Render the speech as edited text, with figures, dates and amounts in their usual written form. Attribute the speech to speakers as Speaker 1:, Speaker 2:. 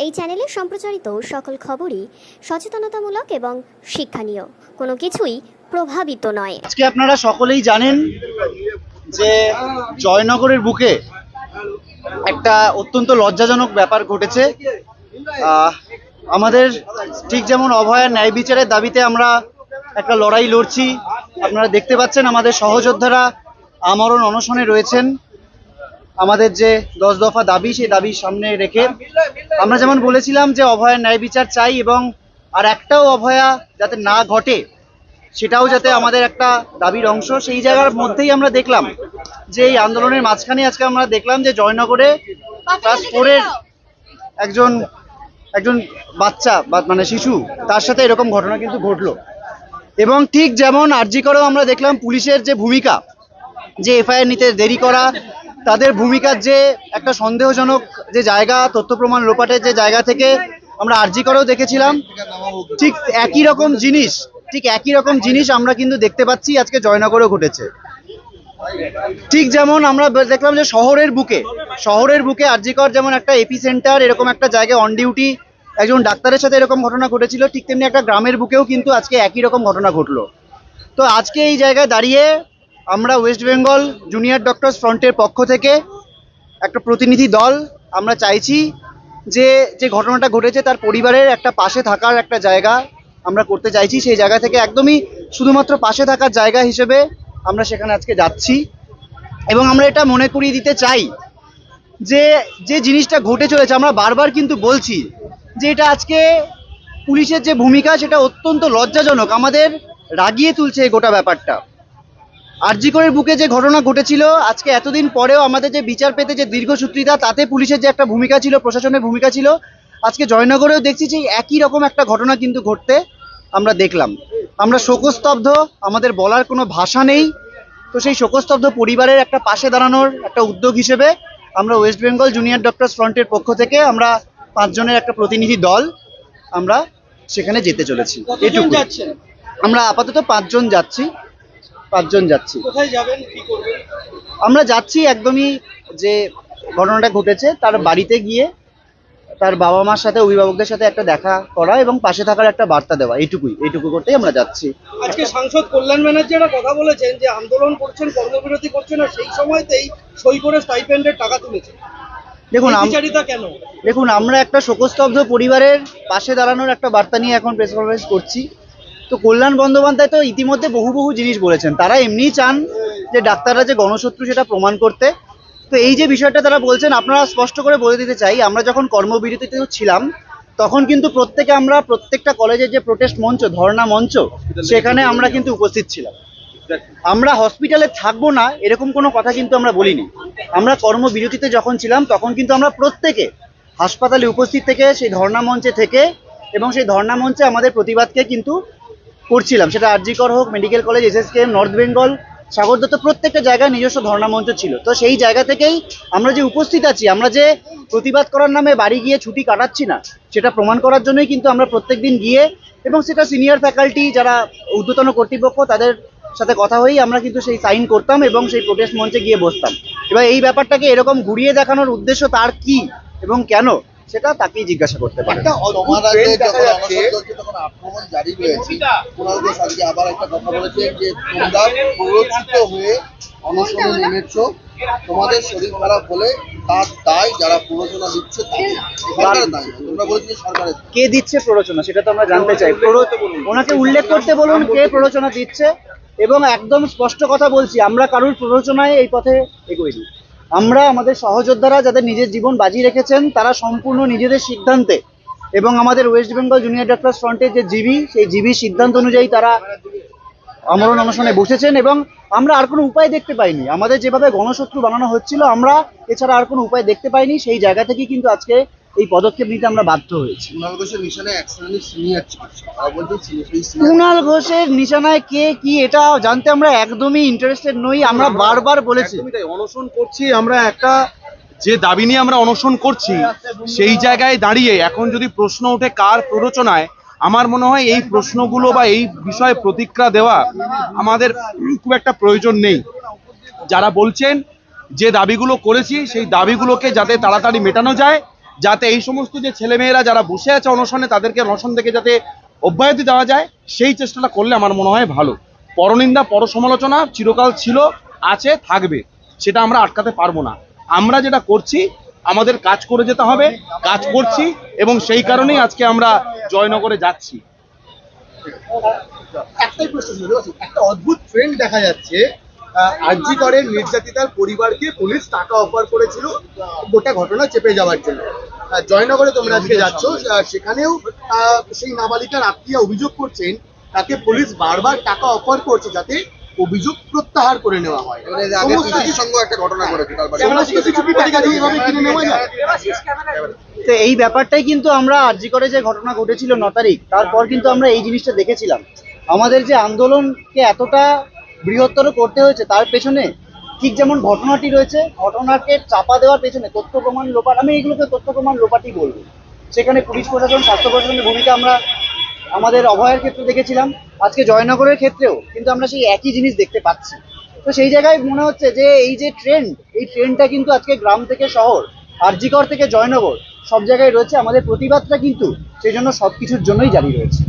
Speaker 1: এই চ্যানেলে সম্প্রচারিত সকল খবরই সচেতনতামূলক এবং শিক্ষণীয়, কোনো কিছুই প্রভাবিত নয়।
Speaker 2: আজকে আপনারা সকলেই জানেন যে জয়নগরের বুকে একটা অত্যন্ত লজ্জাজনক ব্যাপার ঘটেছে। আমাদের ঠিক যেমন অভয়ার ন্যায় বিচারের দাবিতে আমরা একটা লড়াই লড়ছি, আপনারা দেখতে পাচ্ছেন আমাদের সহযোদ্ধারা আমরণ অনশনে রয়েছেন। আমাদের যে 10 দফা দাবি, সেই দাবির সামনে রেখে আমরা যেমন বলেছিলাম যে অভয়ার ন্যায় বিচার চাই এবং আর একটাও অভয়া যাতে না ঘটে সেটাও যাতে আমাদের একটা দাবির অংশ। সেই জায়গার মধ্যেই আমরা দেখলাম যে এই আন্দোলনের মাঝখানে আজকে আমরা দেখলাম যে জয়নগরে ক্লাস 4-এর একজন বাচ্চা মানে শিশু, তার সাথে এরকম ঘটনা কিন্তু ঘটলো। এবং ঠিক যেমন আরজি করেও আমরা দেখলাম পুলিশের যে ভূমিকা, যে এফআইআর নিতে দেরি করা, তাদের ভূমিকার যে একটা সন্দেহজনক যে জায়গা, তথ্য প্রমাণ লোপাটের যে জায়গা থেকে আমরা আরজি করেও দেখেছিলাম, ঠিক একই রকম জিনিস আমরা কিন্তু দেখতে পাচ্ছি আজকে জয়নগরেও ঘটেছে। ঠিক যেমন আমরা দেখলাম যে শহরের বুকে আরজি কর যেমন একটা এপি সেন্টার, এরকম একটা জায়গায় অন ডিউটি একজন ডাক্তারের সাথে এরকম ঘটনা ঘটেছিল, ঠিক তেমনি একটা গ্রামের বুকেও কিন্তু আজকে একই রকম ঘটনা ঘটলো। তো আজকে এই জায়গায় দাঁড়িয়ে আমরা ওয়েস্ট বেঙ্গল জুনিয়র ডক্টরস ফ্রন্টের পক্ষ থেকে একটা প্রতিনিধি দল আমরা চাইছি যে যে ঘটনাটা ঘটেছে তার পরিবারের একটা পাশে থাকার একটা জায়গা আমরা করতে চাইছি। সেই জায়গা থেকে একদমই শুধুমাত্র পাশে থাকার জায়গা হিসেবে আমরা সেখানে আজকে যাচ্ছি। এবং আমরা এটা মনে করিয়ে দিতে চাই যে যে জিনিসটা ঘটে চলেছে, আমরা বারবার কিন্তু বলছি যে এটা আজকে পুলিশের যে ভূমিকা সেটা অত্যন্ত লজ্জাজনক, আমাদের রাগিয়ে তুলছে এই গোটা ব্যাপারটা। আরজি করের বুকে যে ঘটনা ঘটেছিল, আজকে এতদিন পরেও আমাদের যে বিচার পেতে যে দীর্ঘসূত্রিতা, তাতে পুলিশের যে একটা ভূমিকা ছিল, প্রশাসনের ভূমিকা ছিল, আজকে জয়নগরেও দেখছি যে একই রকম একটা ঘটনা কিন্তু ঘটতে আমরা দেখলাম। আমরা শোকস্তব্ধ, আমাদের বলার কোনো ভাষা নেই। তো সেই শোকস্তব্ধ পরিবারের একটা পাশে দাঁড়ানোর একটা উদ্যোগ হিসেবে আমরা ওয়েস্ট বেঙ্গল জুনিয়র ডক্টরস ফ্রন্টের পক্ষ থেকে আমরা 5 জনের একটা প্রতিনিধি দল আমরা সেখানে যেতে চলেছি। এটুকু। আমরা আপাতত 5 জন যাচ্ছি।
Speaker 3: কোথায় যাবেন, কি করবেন?
Speaker 2: আমরা যাচ্ছি একদমই যে ঘটনাটা ঘটেছে তার বাড়িতে গিয়ে তার বাবা মার সাথে, অভিভাবকদের সাথে একটা দেখা করা এবং পাশে থাকার একটা বার্তা দেওয়া, এইটুকু করতেই আমরা যাচ্ছি।
Speaker 3: আজকে সাংসদ কল্যাণ ব্যানার্জিরা কথা বলেছেন যে আন্দোলন করছেন, কর্মবিরতি করছেন, আর সেই সময়তেই সই করে স্টাইপেন্ডের টাকা তুলেছেন।
Speaker 2: দেখুন আমরা একটা শোকস্তব্ধ পরিবারের পাশে দাঁড়ানোর একটা বার্তা নিয়ে এখন প্রেস কনফারেন্স করছি। তো কল্যাণ বন্দ্যোপাধ্যায় তো ইতিমধ্যে বহু জিনিস বলেছেন, তারা এমনিই চান যে ডাক্তাররা যে গণশত্রু সেটা প্রমাণ করতে। তো এই যে বিষয়টা তারা বলছেন, আপনারা স্পষ্ট করে বলে দিতে চাই, আমরা যখন কর্মবিরতিতে ছিলাম তখন কিন্তু প্রত্যেকটা কলেজের যে প্রোটেস্ট মঞ্চ, ধর্ণা মঞ্চ, সেখানে আমরা কিন্তু উপস্থিত ছিলাম। আমরা হসপিটালে থাকবো না এরকম কোনো কথা কিন্তু আমরা বলিনি। আমরা কর্মবিরতিতে যখন ছিলাম তখন কিন্তু আমরা প্রত্যেকে হাসপাতালে উপস্থিত থেকে সেই ধর্ণা মঞ্চে থেকে এবং সেই ধর্ণা মঞ্চে আমাদের প্রতিবাদকে কিন্তু করছিলাম। সেটা আরজি কর হোক, medical college, SSKM, North Bengal, Sagar Dutta, প্রত্যেকটা জায়গায় নিজস্ব ধর্ণা মঞ্চ ছিল। তো সেই জায়গা থেকেই আমরা যে উপস্থিত আছি, আমরা যে প্রতিবাদ করার নামে বাড়ি গিয়ে ছুটি কাটাচ্ছি না, সেটা প্রমাণ করার জন্যই কিন্তু আমরা প্রত্যেকদিন গিয়ে, এবং সেটা সিনিয়র ফ্যাকাল্টি যারা ঊর্ধ্বতন কর্তৃপক্ষ তাদের সাথে কথা হয়েই আমরা কিন্তু সেই সাইন করতাম এবং সেই প্রোটেস্ট মঞ্চে গিয়ে বসতাম। এবার এই ব্যাপারটাকে এরকম ঘুরিয়ে দেখানোর উদ্দেশ্য তার কি এবং কেন, সেটা তাকেই জিজ্ঞাসা করতে পারে।
Speaker 4: আক্রমণ জারি রয়েছে, আবার একটা কথা বলেছে যে তোমরা প্ররোচিত হয়ে অনশনে নেমেছ, তোমাদের শরীর খারাপ হলে তার দায় যারা প্ররোচনা দিচ্ছে সরকারের দায়, তোমরা বলেছিলে সরকারের।
Speaker 2: কে দিচ্ছে প্ররোচনা সেটা তো আমরা জানতে চাই। ওনাকে উল্লেখ করতে বলুন কে প্ররোচনা দিচ্ছে, এবং একদম স্পষ্ট কথা বলছি, আমরা কারোর প্ররোচনায় এই পথে এগোইনি। আমরা আমাদের সহযোদ্ধারা যাদের নিজের জীবন বাজি রেখেছেন তারা সম্পূর্ণ নিজেদের সিদ্ধান্তে, এবং আমাদের ওয়েস্ট বেঙ্গল জুনিয়র ডক্টরস ফ্রন্টের যে জিবি, সেই জিবির সিদ্ধান্ত অনুযায়ী তারা আমরণ অনশনে বসেছেন। এবং আমরা আর কোনো উপায় দেখতে পাইনি, আমাদের যেভাবে গণশত্রু বানানো হচ্ছিল আমরা এছাড়া আর কোনো উপায় দেখতে পাইনি। সেই জায়গা থেকেই কিন্তু আজকে এই পদক্ষেপ নিতে আমরা বাধ্য হয়েছি। কুণাল ঘোষের নিশানায় কে কি এটা জানতে আমরা একদমই ইন্টারেস্টেড নই। আমরা বারবার বলেছি
Speaker 5: অনশন করছি, আমরা একটা যে দাবি নিয়ে আমরা অনশন করছি সেই জায়গায় দাঁড়িয়ে এখন যদি প্রশ্ন ওঠে কার প্ররোচনায়, আমার মনে হয় এই প্রশ্নগুলো বা এই বিষয়ে প্রতিক্রিয়া দেওয়া আমাদের খুব একটা প্রয়োজন নেই। যারা বলছেন যে দাবিগুলো করেছি সেই দাবিগুলোকে যাতে তাড়াতাড়ি মেটানো যায়, যাতে এই সমস্ত যে ছেলেমেয়েরা যারা বসে আছে অনশনে তাদেরকে অনশন থেকে যাতে অব্যাহতি দেওয়া যায় সেই চেষ্টাটা করলে আমার মনে হয় ভালো। পরনিন্দা পরসমালোচনা চিরকাল ছিল, আছে, থাকবে, সেটা আমরা আটকাতে পারবো না। আমরা যেটা করছি আমাদের কাজ করে যেতে হবে, কাজ করছি এবং সেই কারণেই আজকে আমরা জয়নগরে যাচ্ছি।
Speaker 6: একটাই প্রশ্ন ছিল, একটা অদ্ভুত ট্রেন্ড দেখা যাচ্ছে। আরজি করের নির্যাতিতার পরিবারকে পুলিশ টাকা অফার করেছিল গোটা ঘটনা চেপে যাওয়ার জন্য। জয়নগরে তোমরা আজকে যাচ্ছ, সেখানেও সেই নাবালিকার আত্মীয় অভিযোগ করছেন তাকে পুলিশ বারবার টাকা অফার করছে যাতে অভিযোগ প্রত্যাহার করে নেওয়া হয়।
Speaker 4: আগে পিসির সঙ্গে একটা ঘটনা ঘটেছে, তার বাড়ি
Speaker 6: সমস্ত কিছু কি প্রতিকারী এভাবে কিনে নেওয়া যায়?
Speaker 2: তো এই ব্যাপারটাই কিন্তু আমরা আরজি করে যে ঘটনা ঘটেছিল 9 তারিখ, তারপর কিন্তু আমরা এই জিনিসটা দেখেছিলাম। আমাদের যে আন্দোলনকে এতটা বৃহত্তর করতে হয়েছে তার পেছনে ঠিক যেমন ঘটনাটি রয়েছে, ঘটনাকে চাপা দেওয়ার পেছনে তথ্য প্রমাণ লোপাট, আমি এইগুলোকে তথ্য প্রমাণ লোপাটই বলবো। সেখানে পুলিশ প্রশাসন, স্বাস্থ্য প্রশাসনের ভূমিকা আমরা আমাদের অভয়ের ক্ষেত্রে দেখেছিলাম, আজকে জয়নগরের ক্ষেত্রেও কিন্তু আমরা সেই একই জিনিস দেখতে পাচ্ছি। তো সেই জায়গায় মনে হচ্ছে যে এই যে ট্রেন্ড, এই ট্রেন্ডটা কিন্তু আজকে গ্রাম থেকে শহর, আরজিকর থেকে জয়নগর সব জায়গায় রয়েছে। আমাদের প্রতিবাদটা কিন্তু সেই জন্য সব কিছুর জন্যই জারি রয়েছে।